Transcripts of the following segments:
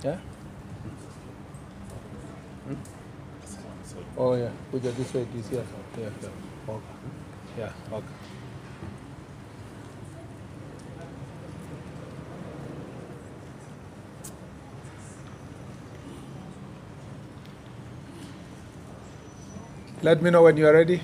Yeah? Hmm? Oh, yeah. We get this way, this here. Yeah, yeah. Okay. Yeah, okay. Let me know when you are ready.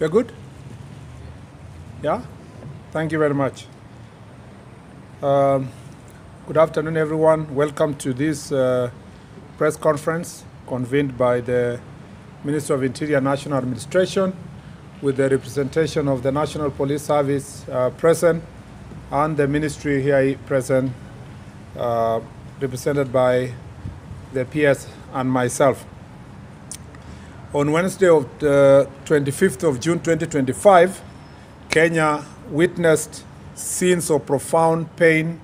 You're good? Yeah? Thank you very much. Good afternoon, everyone. Welcome to this press conference convened by the Minister of Interior National Administration with the representation of the National Police Service present and the ministry here present, represented by the PS and myself. On Wednesday of the 25th of June 2025, Kenya witnessed scenes of profound pain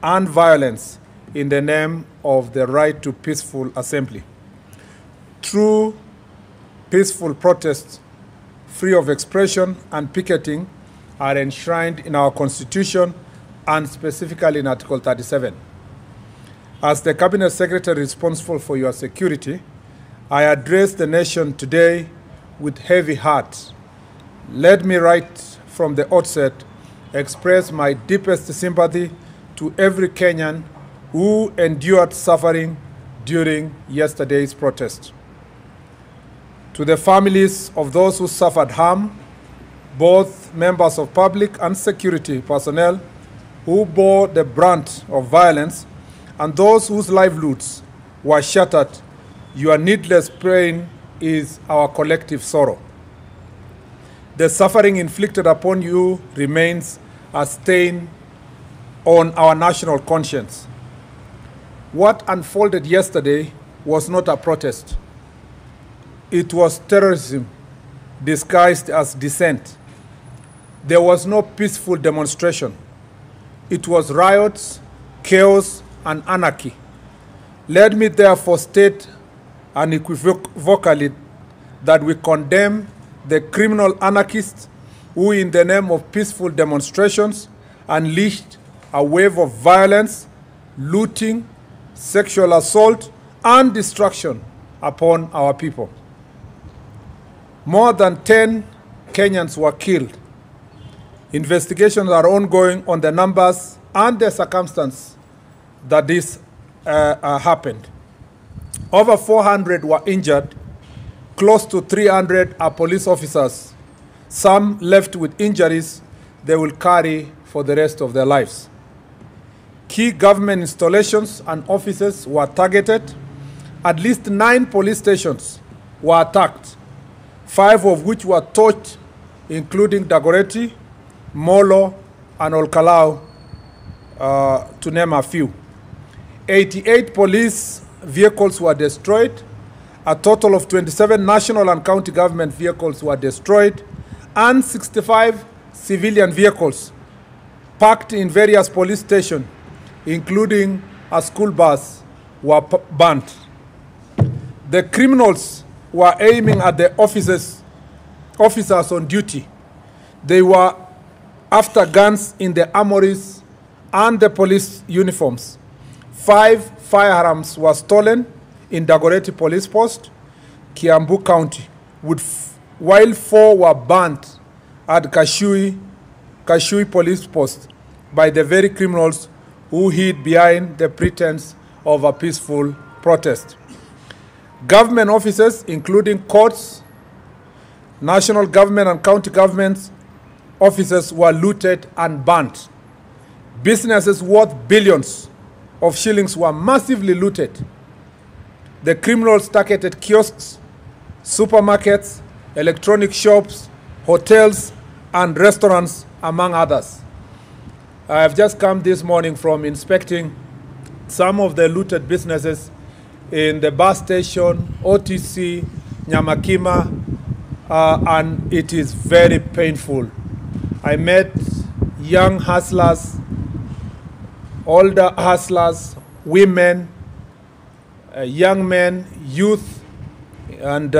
and violence in the name of the right to peaceful assembly. True peaceful protests, free of expression and picketing, are enshrined in our Constitution and specifically in Article 37. As the Cabinet Secretary responsible for your security, I address the nation today with heavy heart. Let me right from the outset express my deepest sympathy to every Kenyan who endured suffering during yesterday's protest. To the families of those who suffered harm, both members of public and security personnel who bore the brunt of violence, and those whose livelihoods were shattered, your needless pain is our collective sorrow. The suffering inflicted upon you remains a stain on our national conscience. What unfolded yesterday was not a protest. It was terrorism disguised as dissent. There was no peaceful demonstration. It was riots, chaos, and anarchy. Let me therefore state unequivocally that we condemn the criminal anarchists who, in the name of peaceful demonstrations, unleashed a wave of violence, looting, sexual assault, and destruction upon our people. More than 10 Kenyans were killed. Investigations are ongoing on the numbers and the circumstance that this happened. Over 400 were injured. Close to 300 are police officers. Some left with injuries they will carry for the rest of their lives. Key government installations and offices were targeted. At least 9 police stations were attacked, 5 of which were torched, including Dagoretti, Molo, and Olkalau, to name a few. 88 police vehicles were destroyed. A total of 27 national and county government vehicles were destroyed, and 65 civilian vehicles parked in various police stations, including a school bus, were burnt. The criminals were aiming at the officers on duty. They were after guns in the armories and the police uniforms. 5 firearms were stolen in Dagoretti Police Post, Kiambu County, while 4 were burnt at Kashui Police Post by the very criminals who hid behind the pretense of a peaceful protest. Government offices, including courts, national government and county governments offices, were looted and burnt. Businesses worth billions of shillings were massively looted. The criminals targeted kiosks, supermarkets, electronic shops, hotels, and restaurants, among others. I have just come this morning from inspecting some of the looted businesses in the bus station, OTC, Nyamakima, and it is very painful. I met young hustlers, older hustlers, women, young men, youth, and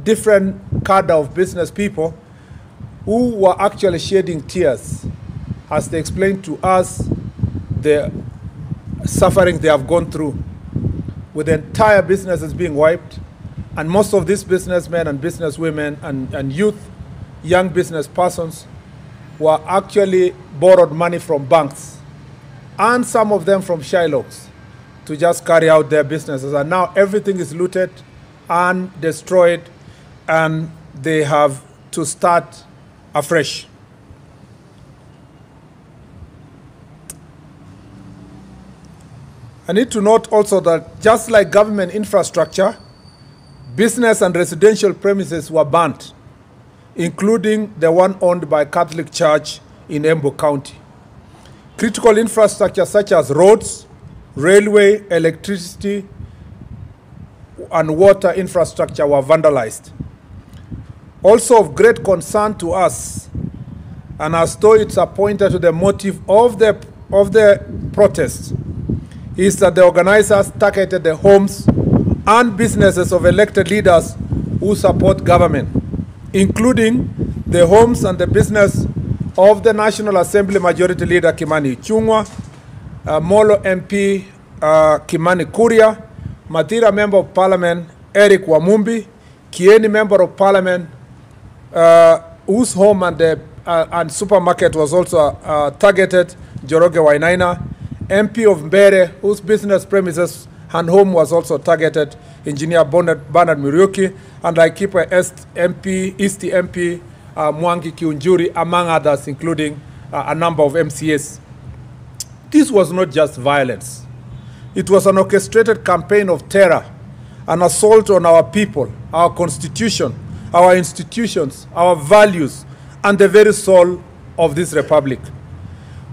different cadre of business people who were actually shedding tears as they explained to us the suffering they have gone through, with the entire businesses being wiped. And most of these businessmen and businesswomen and youth, young business persons, were actually borrowed money from banks, and some of them from Shylocks, to just carry out their businesses. And now everything is looted and destroyed, and they have to start afresh. I need to note also that just like government infrastructure, business and residential premises were burnt, including the one owned by Catholic Church in Embu County. Critical infrastructure such as roads, railway, electricity, and water infrastructure were vandalized. Also of great concern to us, and as though it's pointed to the motive of the protests, is that the organizers targeted the homes and businesses of elected leaders who support government, including the homes and the business of the National Assembly Majority Leader Kimani Ichung'wah, Molo MP Kimani Kuria, Mathira Member of Parliament Eric Wamumbi, Kieni Member of Parliament whose home and supermarket was also targeted, Njoroge Wainaina, MP of Mbeere, whose business premises and home was also targeted, Engineer Bernard Muriuki, and Laikipia East MP Mwangi Kiunjuri, among others, including a number of MCAs. This was not just violence. It was an orchestrated campaign of terror, an assault on our people, our constitution, our institutions, our values, and the very soul of this republic.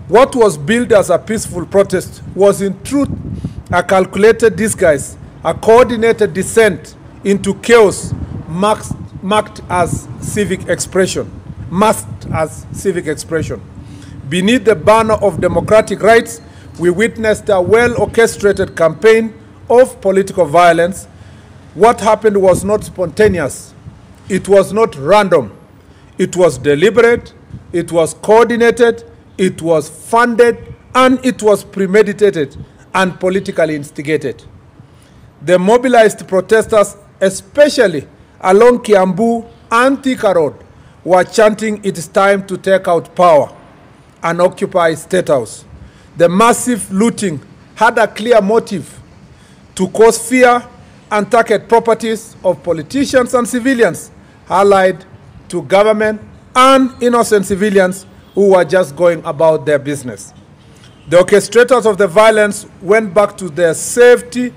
What was billed as a peaceful protest was in truth a calculated disguise, a coordinated descent into chaos masked as civic expression. Beneath the banner of democratic rights, we witnessed a well-orchestrated campaign of political violence. What happened was not spontaneous. It was not random. It was deliberate, it was coordinated, it was funded, and it was premeditated and politically instigated. The mobilized protesters, especially along Kiambu and Thika Road, were chanting it's time to take out power and occupy State House. The massive looting had a clear motive: to cause fear and target properties of politicians and civilians allied to government and innocent civilians who were just going about their business. The orchestrators of the violence went back to their safety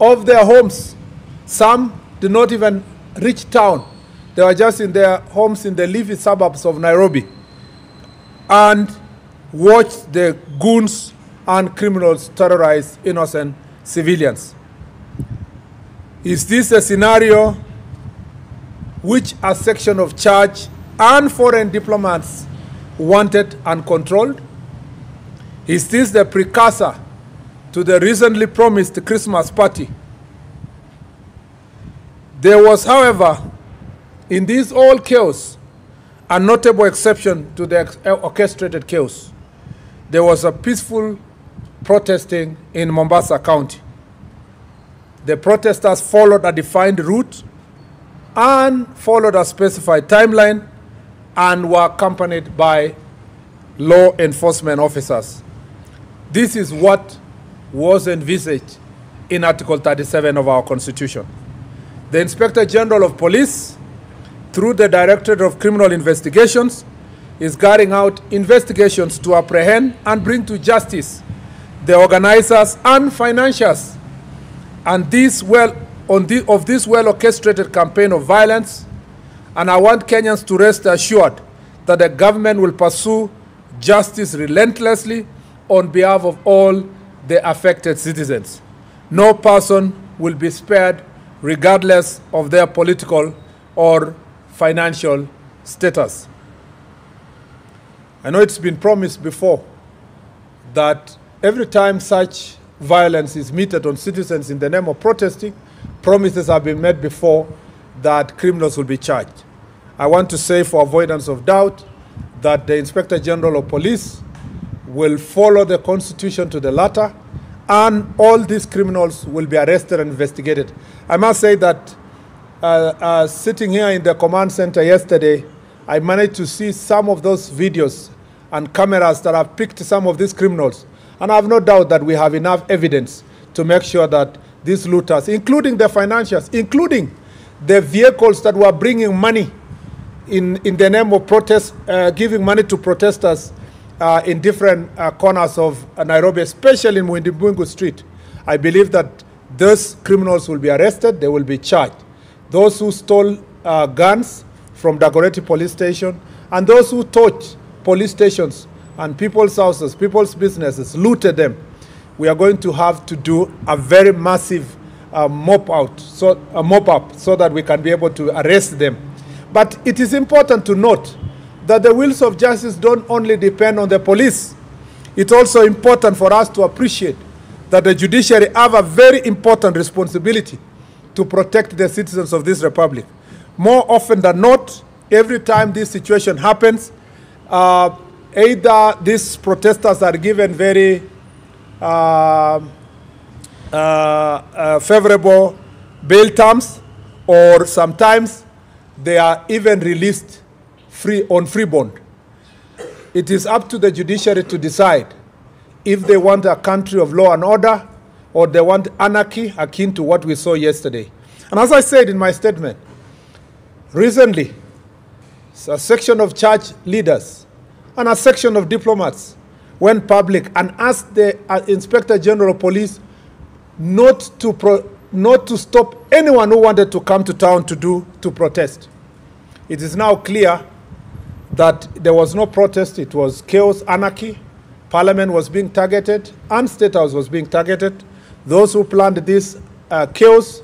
of their homes. Some did not even reach town. They were just in their homes in the leafy suburbs of Nairobi and watched the goons and criminals terrorize innocent civilians. Is this a scenario which a section of church and foreign diplomats wanted and controlled? Is this the precursor to the recently promised Christmas party? There was, however, in this all chaos, a notable exception to the orchestrated chaos. There was a peaceful protesting in Mombasa County. The protesters followed a defined route and followed a specified timeline and were accompanied by law enforcement officers. This is what was envisaged in Article 37 of our Constitution. The Inspector General of Police, through the Directorate of Criminal Investigations, is carrying out investigations to apprehend and bring to justice the organizers and financiers and of this well-orchestrated campaign of violence. And I want Kenyans to rest assured that the government will pursue justice relentlessly on behalf of all the affected citizens. No person will be spared regardless of their political or financial status. I know it's been promised before that every time such violence is meted on citizens in the name of protesting, promises have been made before that criminals will be charged. I want to say, for avoidance of doubt, that the Inspector General of Police will follow the Constitution to the letter, and all these criminals will be arrested and investigated. I must say that sitting here in the command center yesterday, I managed to see some of those videos and cameras that have picked some of these criminals. And I have no doubt that we have enough evidence to make sure that these looters, including the financiers, including the vehicles that were bringing money in the name of protest, giving money to protesters in different corners of Nairobi, especially in Mwindibungu Street. I believe that those criminals will be arrested, they will be charged. Those who stole guns from Dagoretti police station, and those who torched police stations and people's houses, people's businesses, looted them, we are going to have to do a very massive mop up so that we can be able to arrest them. But it is important to note that the wheels of justice don't only depend on the police. It's also important for us to appreciate that the judiciary have a very important responsibility to protect the citizens of this republic. More often than not, every time this situation happens, either these protesters are given very favorable bail terms, or sometimes they are even released on free bond. It is up to the judiciary to decide if they want a country of law and order or they want anarchy akin to what we saw yesterday. And as I said in my statement, recently, a section of church leaders and a section of diplomats went public and asked the Inspector General of Police not to stop anyone who wanted to come to town to protest. It is now clear that there was no protest, it was chaos, anarchy. Parliament was being targeted and State House was being targeted. Those who planned this chaos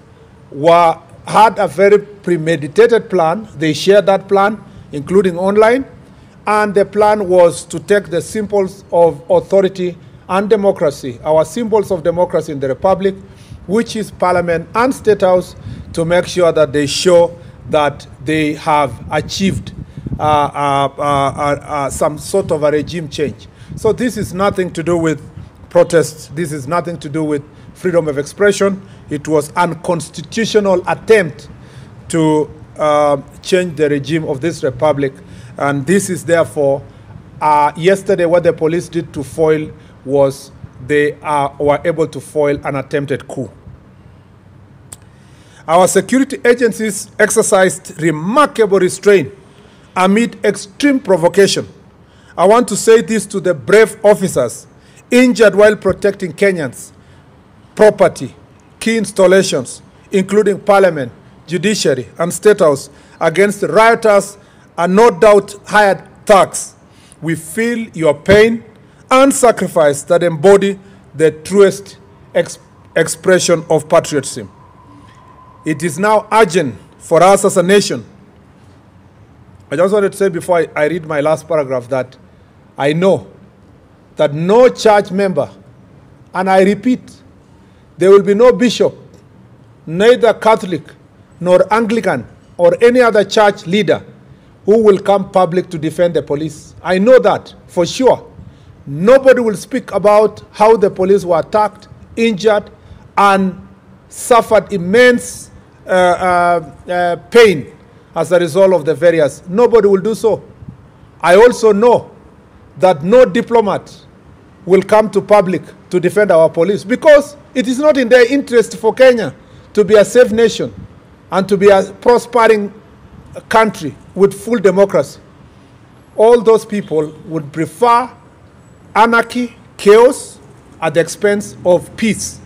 had a very premeditated plan. They shared that plan, including online, and the plan was to take the symbols of authority and democracy, our symbols of democracy in the Republic, which is Parliament and State House, to make sure that they show that they have achieved some sort of a regime change. So this is nothing to do with protests. This is nothing to do with freedom of expression. It was an unconstitutional attempt to change the regime of this republic. And this is therefore, yesterday what the police did to foil was they were able to foil an attempted coup. Our security agencies exercised remarkable restraint amid extreme provocation. I want to say this to the brave officers injured while protecting Kenyans' property, key installations, including Parliament, Judiciary, and State House, against rioters and no doubt hired thugs. We feel your pain and sacrifice that embody the truest expression of patriotism. It is now urgent for us as a nation. I just wanted to say before I read my last paragraph that I know that no church member, and I repeat, there will be no bishop, neither Catholic nor Anglican or any other church leader who will come public to defend the police. I know that for sure. Nobody will speak about how the police were attacked, injured, and suffered immense pain as a result of the various. Nobody will do so. I also know that no diplomat will come to public to defend our police because it is not in their interest for Kenya to be a safe nation and to be a prospering country with full democracy. All those people would prefer anarchy, chaos, at the expense of peace.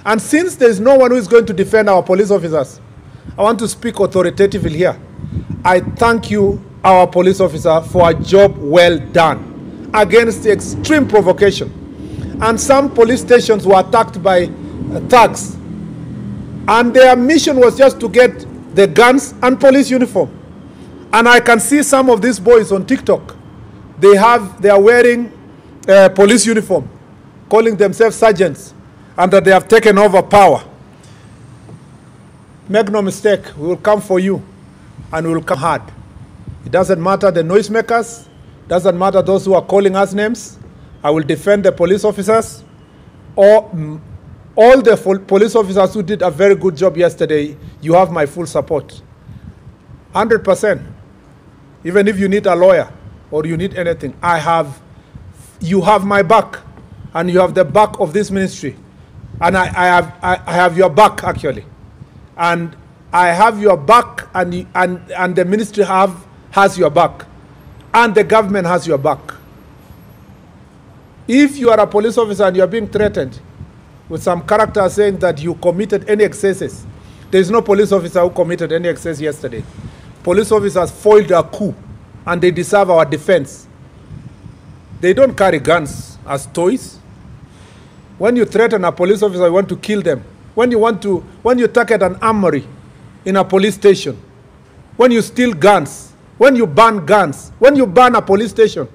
And since there is no one who is going to defend our police officers, I want to speak authoritatively here. I thank you our police officer for a job well done against the extreme provocation. And some police stations were attacked by thugs, and their mission was just to get the guns and police uniform. And I can see some of these boys on TikTok. They are wearing police uniform, calling themselves sergeants, and that they have taken over power. Make no mistake, we will come for you, and we will come hard. It doesn't matter the noisemakers, doesn't matter those who are calling us names. I will defend the police officers, or all the police officers who did a very good job yesterday. You have my full support, 100%. Even if you need a lawyer or you need anything, you have my back, and you have the back of this ministry, and I have your back actually, and I have your back, and the ministry has your back, and the government has your back. If you are a police officer and you are being threatened with some character saying that you committed any excesses, there is no police officer who committed any excess yesterday. Police officers foiled a coup, and they deserve our defense. They don't carry guns as toys. When you threaten a police officer, you want to kill them. When you target an armory in a police station, when you steal guns, when you ban guns, when you ban a police station,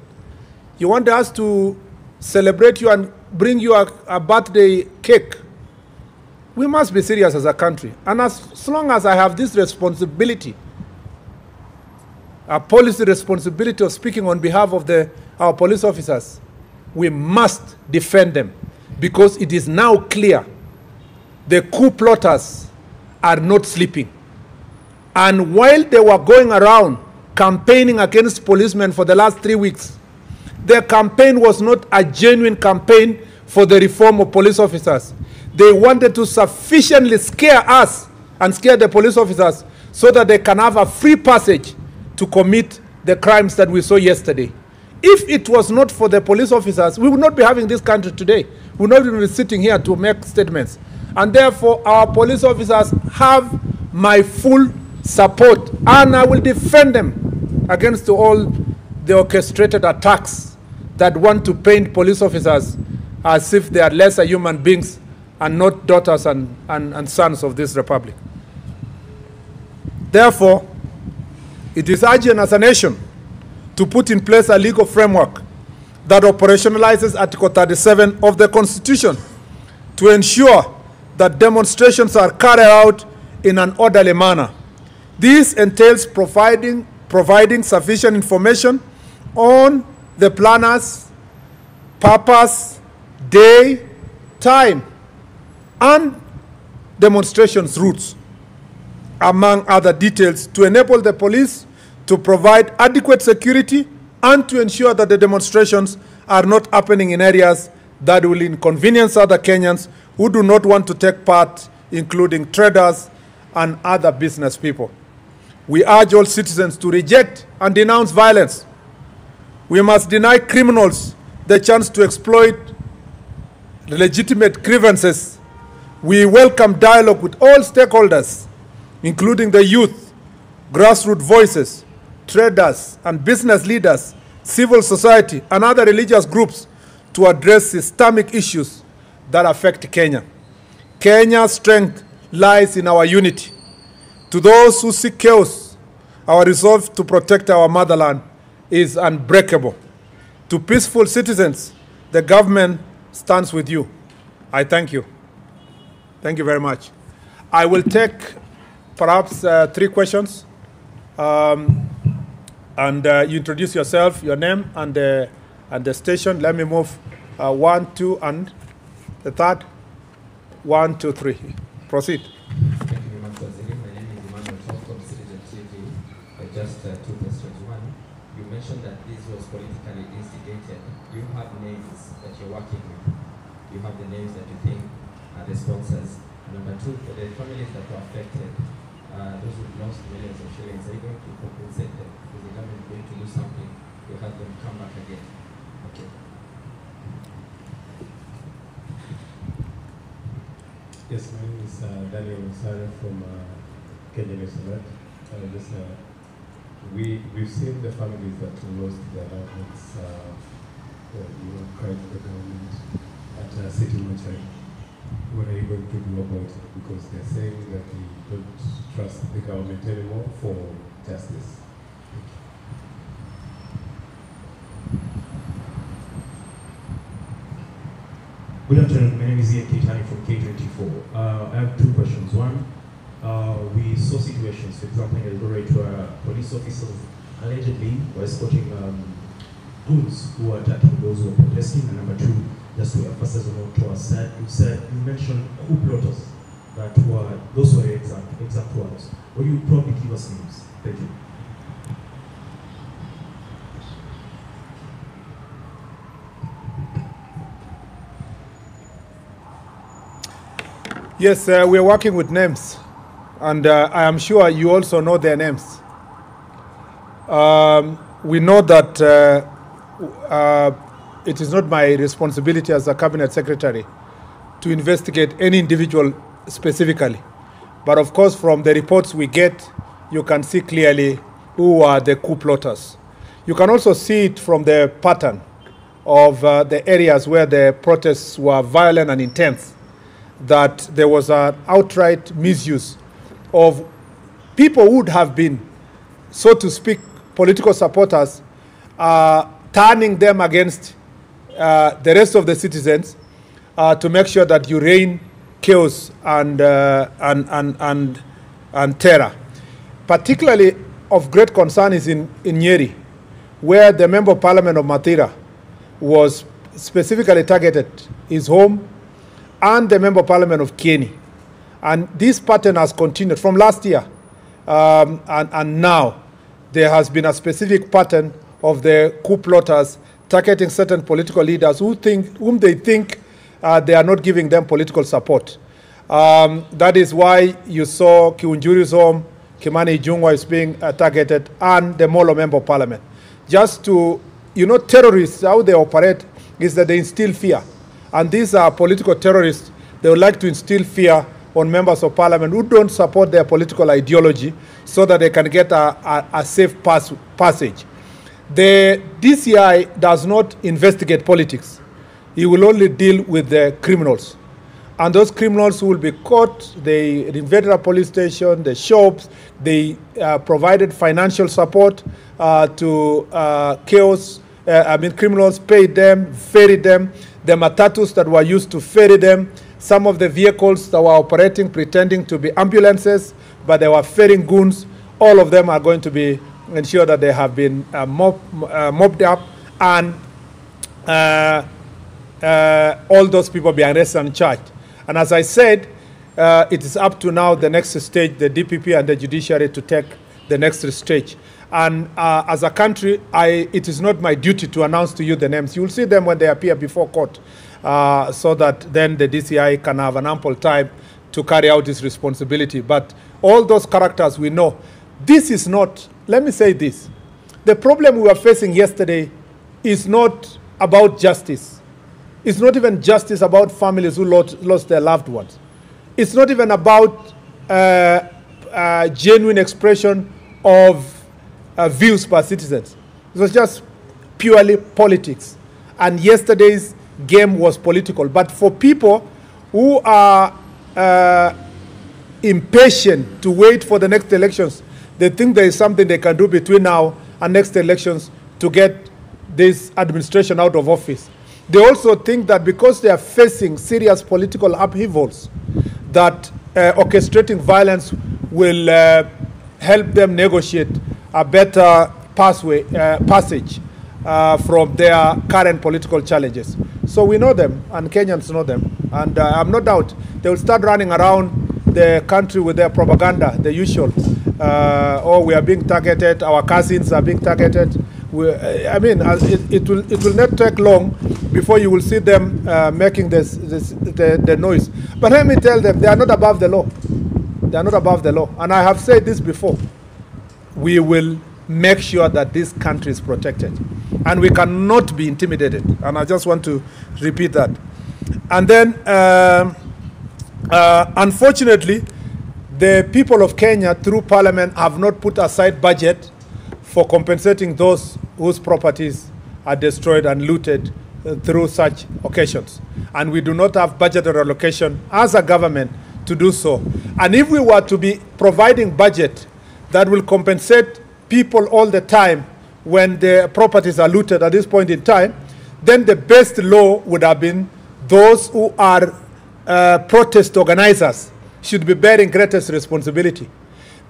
you want us to celebrate you and bring you a birthday cake. We must be serious as a country. And as long as I have this responsibility, a policy responsibility of speaking on behalf of our police officers, we must defend them, because it is now clear the coup plotters are not sleeping. And while they were going around campaigning against policemen for the last 3 weeks, their campaign was not a genuine campaign for the reform of police officers. They wanted to sufficiently scare us and scare the police officers so that they can have a free passage to commit the crimes that we saw yesterday. If it was not for the police officers, we would not be having this country today. We would not be sitting here to make statements. And therefore, our police officers have my full support, and I will defend them against all the orchestrated attacks that want to paint police officers as if they are lesser human beings and not daughters and sons of this republic. Therefore, it is urgent as a nation to put in place a legal framework that operationalizes Article 37 of the Constitution to ensure that demonstrations are carried out in an orderly manner. This entails providing sufficient information on the planners, purpose, day, time, and demonstrations routes, among other details, to enable the police to provide adequate security and to ensure that the demonstrations are not happening in areas that will inconvenience other Kenyans who do not want to take part, including traders and other business people. We urge all citizens to reject and denounce violence. We must deny criminals the chance to exploit legitimate grievances. We welcome dialogue with all stakeholders, including the youth, grassroots voices, traders and business leaders, civil society, and other religious groups to address systemic issues that affect Kenya. Kenya's strength lies in our unity. To those who seek chaos, our resolve to protect our motherland is unbreakable. To peaceful citizens, the government stands with you. I thank you. Thank you very much. I will take perhaps 3 questions. You introduce yourself, your name, and the station. Let me move 1, 2, and the third. 1, 2, 3. Proceed. Thank you very much, Waziri. My name is Emmanuel Tom from Citizen TV. Just 2 questions. One, you mentioned that this was politically instigated. Do you have names that you're working with? Do you have the names that you think are the sponsors? And number 2, for the families that were affected, those who lost millions of shillings, are you going to compensate them? Is the government going to do something to help them come back again? Okay. Yes, my name is Daniel Musare from Kenya News Alert. Just we've seen the families that lost their loved ones, cried to the government at City Mortuary. What are you going to do about it? Because they're saying that they don't trust the government anymore for justice. Good afternoon, my name is Ian Keitani from K24. I have two questions. One, we saw situations, for example, in Eldoret where police officers allegedly were escorting goons who were attacking those who were protesting. And number two, just to emphasize on what was said, you mentioned coup plotters that were, those were the exact words. Will you probably give us names? Thank you. Yes, we're working with names, and I am sure you also know their names. We know that it is not my responsibility as a cabinet secretary to investigate any individual specifically. But of course, from the reports we get, you can see clearly who are the coup plotters. You can also see it from the pattern of the areas where the protests were violent and intense, that there was an outright misuse of people who would have been, so to speak, political supporters, turning them against the rest of the citizens to make sure that you reign chaos and terror. Particularly of great concern is in Nyeri, where the Member of Parliament of Mathira was specifically targeted, his home, and the Member of Parliament of Kieni. And this pattern has continued from last year. And now there has been a specific pattern of the coup plotters targeting certain political leaders whom they think they are not giving them political support. That is why you saw Kiunjuri's home, Kimani Ichung'wah is being targeted, and the Molo Member of Parliament. Just to, terrorists, how they operate is that they instill fear. And these are political terrorists. They would like to instill fear on members of parliament who don't support their political ideology so that they can get a safe passage. The DCI does not investigate politics. It will only deal with the criminals. And those criminals who will be caught, they invaded a police station, the shops, they provided financial support to chaos. Criminals paid them, ferried them. The matatus that were used to ferry them, some of the vehicles that were operating pretending to be ambulances, but they were ferrying goons, all of them are going to be ensured that they have been mopped up, and all those people be arrested and charged. And as I said, it is up to now the next stage, the DPP and the judiciary, to take the next stage. And as a country, it is not my duty to announce to you the names. You will see them when they appear before court, so that then the DCI can have an ample time to carry out its responsibility. But all those characters we know. This is not, let me say this, the problem we were facing yesterday is not about justice. It's not even justice about families who lost their loved ones. It's not even about genuine expression of views by citizens. It was just purely politics. And yesterday's game was political. But for people who are impatient to wait for the next elections, they think there is something they can do between now and next elections to get this administration out of office. They also think that because they are facing serious political upheavals, that orchestrating violence will help them negotiate a better passage from their current political challenges. So we know them, and Kenyans know them. And I have no doubt they will start running around the country with their propaganda, the usual. We are being targeted, our cousins are being targeted. It will not take long before you will see them making the noise. But let me tell them, they are not above the law. They are not above the law. And I have said this before. We will make sure that this country is protected. And we cannot be intimidated. And I just want to repeat that. And then, unfortunately, the people of Kenya, through Parliament, have not put aside budget for compensating those whose properties are destroyed and looted through such occasions. And we do not have budgetary allocation as a government to do so. And if we were to be providing budget that will compensate people all the time when their properties are looted at this point in time, then the best law would have been those who are protest organizers should be bearing greatest responsibility.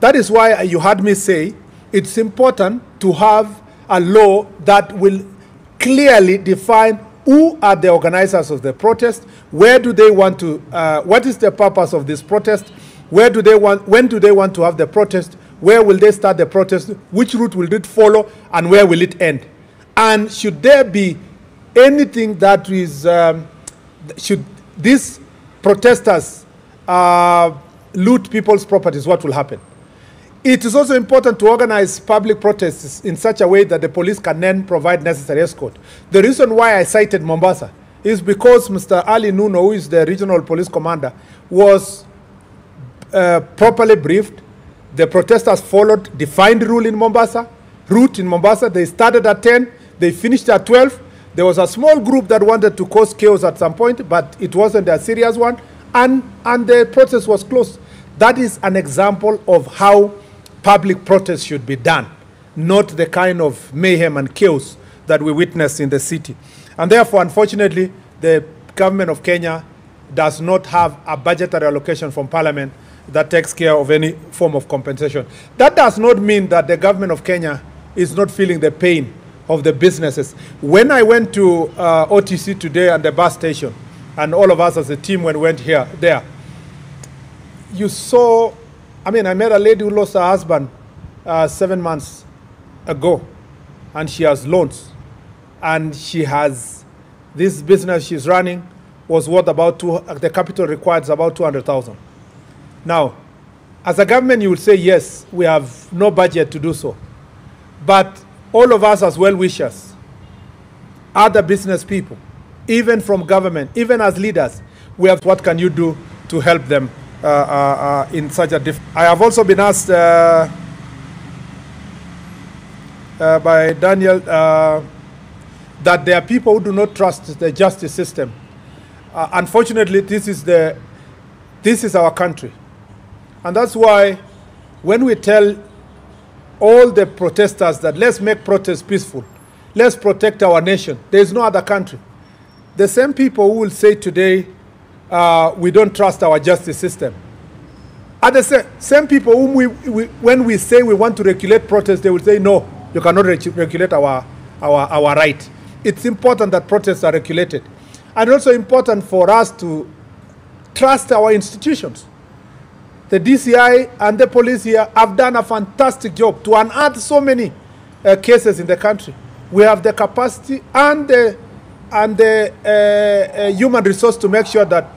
That is why you heard me say it's important to have a law that will clearly define who are the organizers of the protest, where do they want to, what is the purpose of this protest, when do they want to have the protest, where will they start the protest, which route will it follow, and where will it end? And should there be anything that is, should these protesters loot people's properties, what will happen? It is also important to organize public protests in such a way that the police can then provide necessary escort. The reason why I cited Mombasa is because Mr. Ali Nuno, who is the regional police commander, was properly briefed. The protesters followed defined route in Mombasa. They started at 10, they finished at 12. There was a small group that wanted to cause chaos at some point, but it wasn't a serious one, and the protest was closed. That is an example of how public protest should be done, not the kind of mayhem and chaos that we witnessed in the city. And therefore, unfortunately, the government of Kenya does not have a budgetary allocation from Parliament that takes care of any form of compensation. That does not mean that the government of Kenya is not feeling the pain of the businesses. When I went to OTC today at the bus station, and all of us as a team when we went there, you saw, I met a lady who lost her husband 7 months ago, and she has loans. And she has, this business she's running was worth about, the capital required is about 200,000. Now, as a government, you would say, yes, we have no budget to do so. But all of us as well-wishers, other business people, even from government, even as leaders, we have, what can you do to help them in such a I have also been asked by Daniel that there are people who do not trust the justice system. Unfortunately, this is our country. And that's why when we tell all the protesters that let's make protests peaceful, let's protect our nation, there is no other country. The same people who will say today, we don't trust our justice system, are the same people whom when we say we want to regulate protests, they will say, no, you cannot regulate our right. It's important that protests are regulated. And also important for us to trust our institutions. The DCI and the police here have done a fantastic job to unearth so many cases in the country. We have the capacity and the human resource to make sure that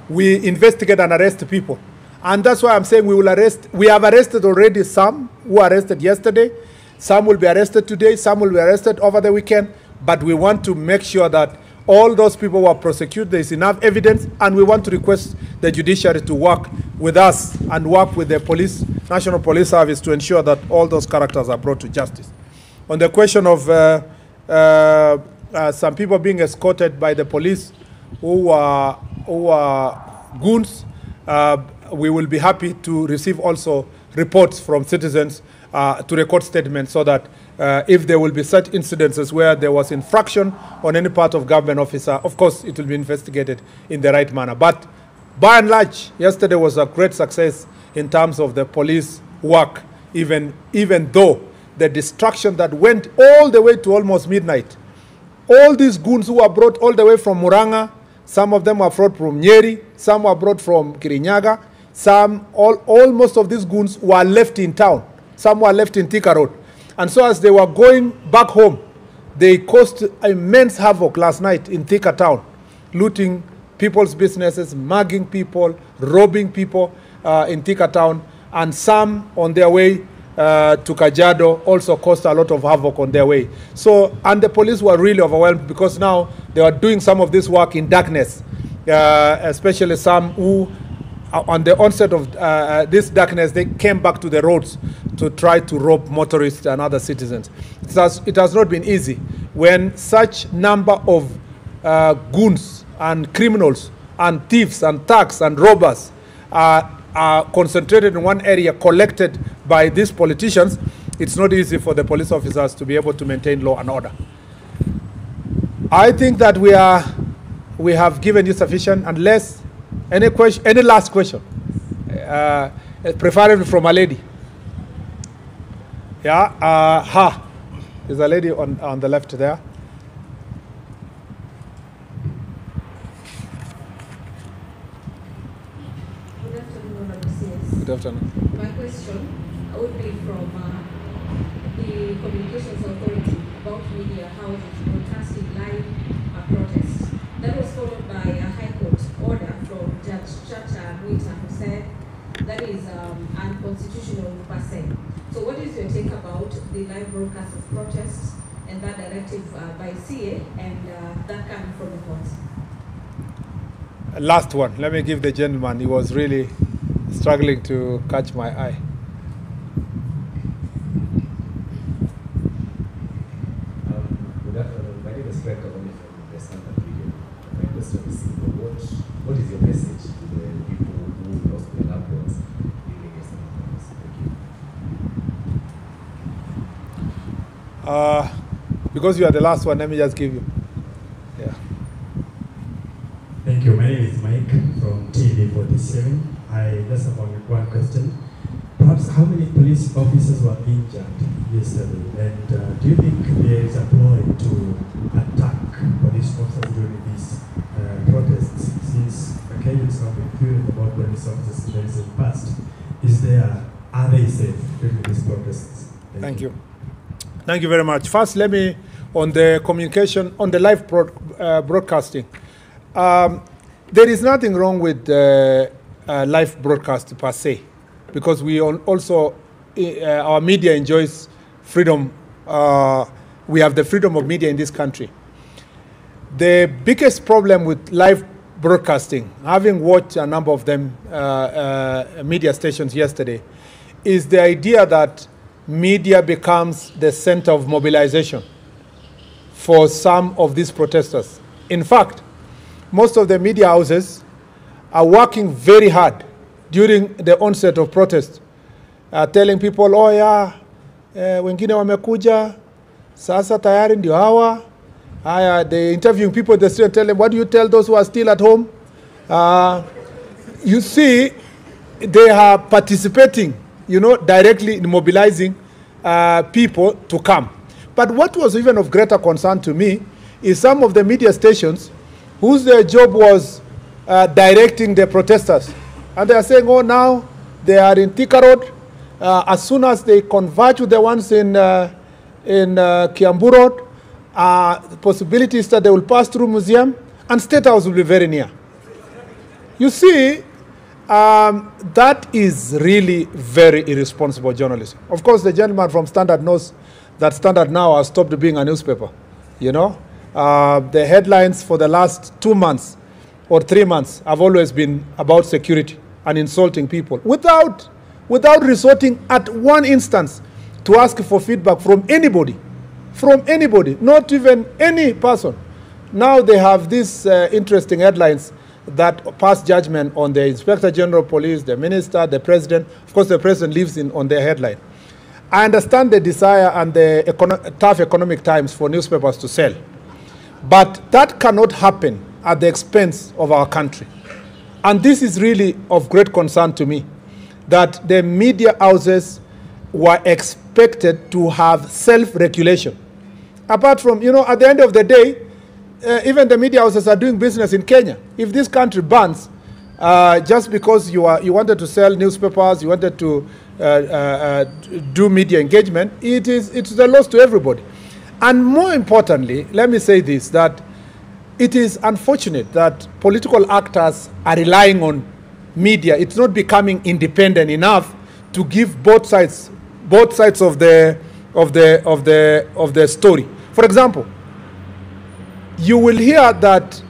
we investigate and arrest people. And that's why I'm saying we have arrested already some who were arrested yesterday. Some will be arrested today. Some will be arrested over the weekend. But we want to make sure that all those people who are prosecuted, there is enough evidence, and we want to request the judiciary to work with us and work with the police, National Police Service, to ensure that all those characters are brought to justice. On the question of some people being escorted by the police who are goons, we will be happy to receive also reports from citizens to record statements so that if there will be such incidences where there was infraction on any part of government officer, of course it will be investigated in the right manner. But by and large, yesterday was a great success in terms of the police work, even though the destruction that went all the way to almost midnight. All these goons who were brought all the way from Muranga, some of them were brought from Nyeri, some were brought from Kirinyaga, most of these goons were left in town. Some were left in Thika Road. And so as they were going back home, they caused immense havoc last night in Thika town, looting people's businesses, mugging people, robbing people in Thika town. And some on their way to Kajiado also caused a lot of havoc on their way. So, and the police were really overwhelmed because now they were doing some of this work in darkness, especially some who on the onset of this darkness, they came back to the roads to try to rob motorists and other citizens. It has not been easy when such number of goons and criminals and thieves and thugs and robbers are concentrated in one area, collected by these politicians. It's not easy for the police officers to be able to maintain law and order. I think that we have given you sufficient, unless any last question, preferably from a lady. Yeah, there's a lady on the left there. Good afternoon, Honorable CS. Good afternoon. My question would be from the Communications Authority about media houses broadcasting live protests. That was followed by a High Court order from Judge Chacha Mwita, who said that is unconstitutional per se. So what is your take about the live broadcast of protests and that directive by CA and that coming from the courts? Last one. Let me give the gentleman. He was really struggling to catch my eye. Good afternoon. My name is Craig Kavani from the Standard Video. My question is simple. What is your message to the people who lost their loved ones during yesterday? Thank you. Because you are the last one, let me just give you. Yeah. Thank you. My name is Mike from TV47. I just have one question. Perhaps how many police officers were injured yesterday? And do you think there is a ploy to attack police officers during these protests? Since Kenyans have been furious about police officers in the recent past, are they safe during these protests? Thank you. Thank you very much. First, let me, on the communication, on the live broadcasting. There is nothing wrong with live broadcast per se, because we also, our media enjoys freedom. We have the freedom of media in this country. The biggest problem with live broadcasting, having watched a number of them, media stations yesterday, is the idea that media becomes the center of mobilization for some of these protesters. In fact, most of the media houses are working very hard during the onset of protest, telling people, oh yeah, wengine wamekuja, sasa tayari ndio hawa. They interviewing people in the street and tell them, what do you tell those who are still at home? You see, they are participating, directly in mobilizing people to come. But what was even of greater concern to me is some of the media stations whose their job was directing the protesters. And they are saying, oh, now they are in Thika Road. As soon as they converge with the ones in Kiambu Road, the possibility is that they will pass through Museum and State House will be very near. You see, that is really very irresponsible journalism. Of course, the gentleman from Standard knows that Standard now has stopped being a newspaper. The headlines for the last 2 months or 3 months have always been about security and insulting people without resorting at one instance to ask for feedback from anybody, not even any person. Now they have these interesting headlines that pass judgment on the Inspector General of Police, the Minister, the President. Of course, the President lives on their headline. I understand the desire and the tough economic times for newspapers to sell. But that cannot happen at the expense of our country. And this is really of great concern to me, that the media houses were expected to have self-regulation. Apart from, at the end of the day, even the media houses are doing business in Kenya. If this country bans, just because you wanted to sell newspapers, you wanted to do media engagement, it's a loss to everybody. And more importantly, let me say this, that it is unfortunate that political actors are relying on media. It's not becoming independent enough to give both sides of the story. For example, you will hear that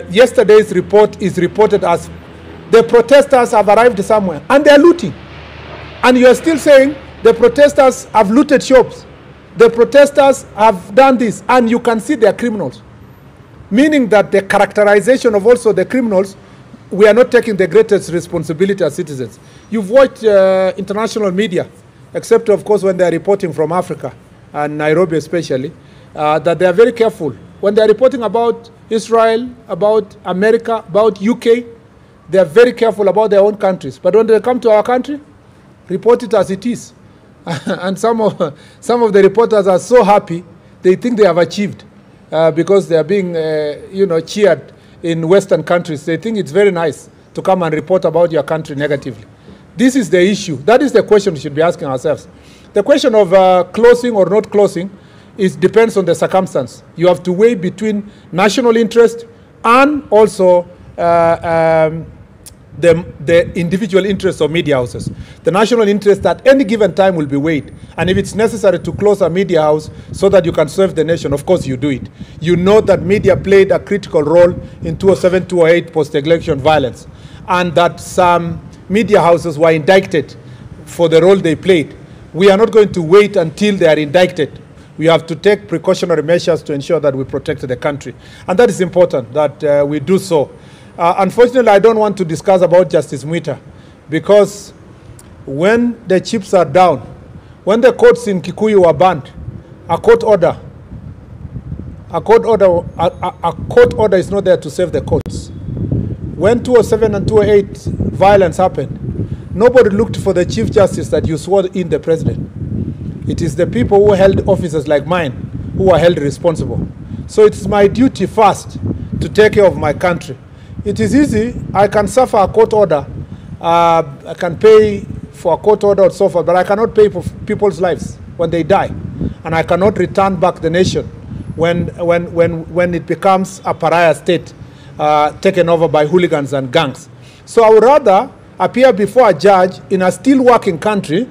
yesterday's report is reported as the protesters have arrived somewhere and they are looting. And you are still saying the protesters have looted shops. The protesters have done this, and you can see they are criminals. Meaning that the characterization of also the criminals, we are not taking the greatest responsibility as citizens. You've watched international media, except of course when they are reporting from Africa, and Nairobi especially, that they are very careful. When they are reporting about Israel, about America, about UK, they are very careful about their own countries. But when they come to our country, report it as it is. And some of the reporters are so happy, they think they have achieved because they are being cheered in Western countries. They think it's very nice to come and report about your country negatively. This is the issue. That is the question we should be asking ourselves. The question of closing or not closing depends on the circumstance. You have to weigh between national interest and also the individual interests of media houses. The national interest at any given time will be weighed. And if it's necessary to close a media house so that you can serve the nation, of course you do it. You know that media played a critical role in 2007, 2008 post-election violence, and that some media houses were indicted for the role they played. We are not going to wait until they are indicted. We have to take precautionary measures to ensure that we protect the country. And that is important, that we do so. Unfortunately, I don't want to discuss about Justice Mwita, because when the chips are down, when the courts in Kikuyu were banned, a court order is not there to save the courts. When 2007 and 2008 violence happened, nobody looked for the Chief Justice that you swore in the president. It is the people who held offices like mine who are held responsible. So it's my duty first to take care of my country. It is easy. I can suffer a court order. I can pay for a court order or so forth, but I cannot pay for people's lives when they die. And I cannot return back the nation when it becomes a pariah state taken over by hooligans and gangs. So I would rather appear before a judge in a still working country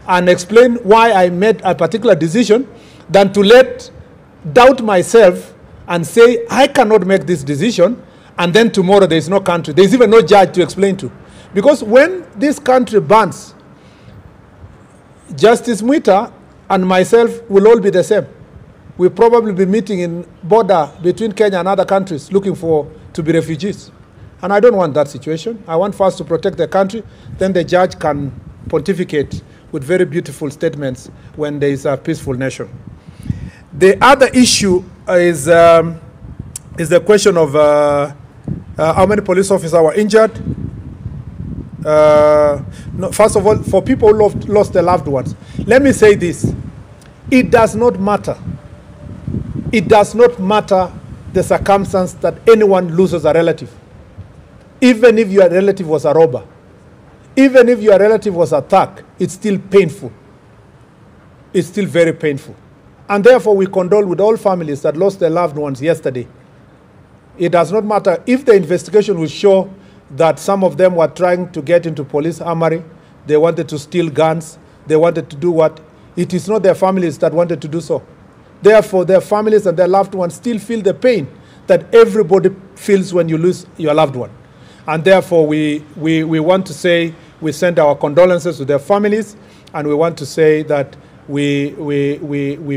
and explain why I made a particular decision than to doubt myself and say, I cannot make this decision, and then tomorrow there is no country. There is even no judge to explain to. Because when this country burns, Justice Mwita and myself will all be the same. We'll probably be meeting in border between Kenya and other countries looking to be refugees. And I don't want that situation. I want first to protect the country, then the judge can pontificate with very beautiful statements when there is a peaceful nation. The other issue is the question of how many police officers were injured. No, first of all, for people who lost their loved ones, let me say this. It does not matter. It does not matter the circumstance that anyone loses a relative. Even if your relative was a robber, even if your relative was attacked, it's still painful. It's still very painful. And therefore, we condole with all families that lost their loved ones yesterday. It does not matter if the investigation will show that some of them were trying to get into police armory, they wanted to steal guns, they wanted to do what? It is not their families that wanted to do so. Therefore, their families and their loved ones still feel the pain that everybody feels when you lose your loved one. And therefore, we want to say, we send our condolences to their families, and we want to say that we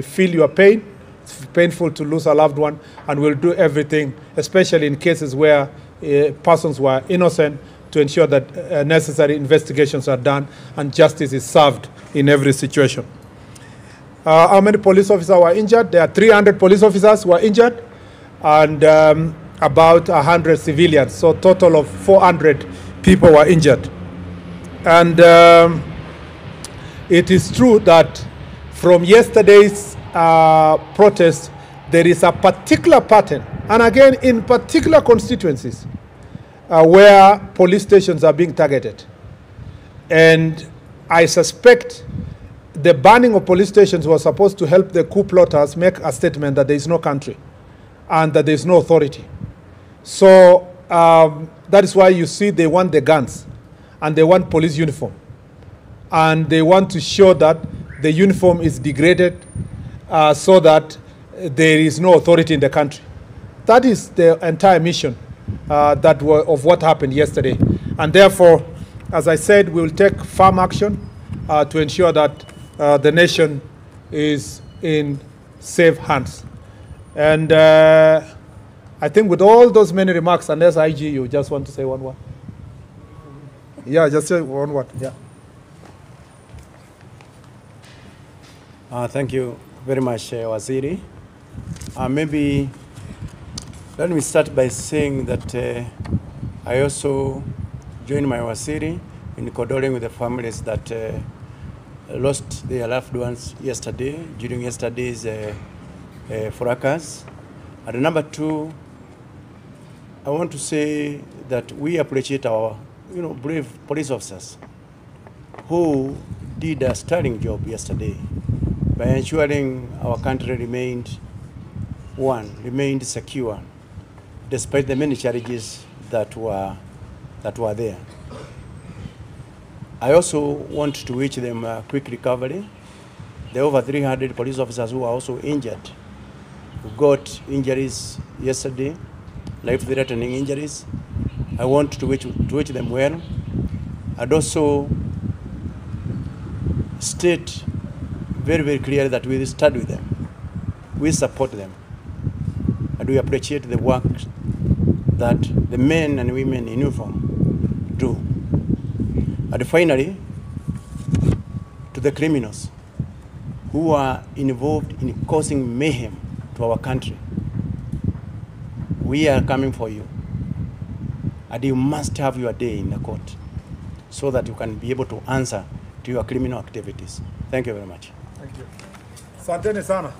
feel your pain. It's painful to lose a loved one, and we'll do everything, especially in cases where persons were innocent, to ensure that necessary investigations are done and justice is served in every situation. How many police officers were injured? There are 300 police officers who were injured, and about 100 civilians. So total of 400 people were injured. And it is true that from yesterday's protest, there is a particular pattern, and again in particular constituencies where police stations are being targeted. And I suspect the banning of police stations was supposed to help the coup plotters make a statement that there is no country and that there is no authority. So that is why you see they want the guns and they want police uniform. And they want to show that the uniform is degraded so that there is no authority in the country. That is the entire mission. of what happened yesterday. And therefore, as I said, we will take firm action to ensure that the nation is in safe hands. And I think with all those many remarks, unless IG, you just want to say one word? Yeah, just say one word, yeah. Thank you very much, Waziri. Maybe let me start by saying that I also join my Waziri in condoling with the families that lost their loved ones yesterday, during yesterday's fracas. And number two, I want to say that we appreciate our brave police officers who did a sterling job yesterday by ensuring our country remained secure, despite the many challenges that were there. I also want to wish them a quick recovery. There are over 300 police officers who are also injured, who got injuries yesterday, life-threatening injuries. I want to wish them well, and also state very, very clearly that we stand with them, we support them, and we appreciate the work that the men and women in uniform do. And finally, to the criminals who are involved in causing mayhem to our country, we are coming for you, and you must have your day in the court so that you can be able to answer to your criminal activities. Thank you very much. Thank you. Asanteni sana.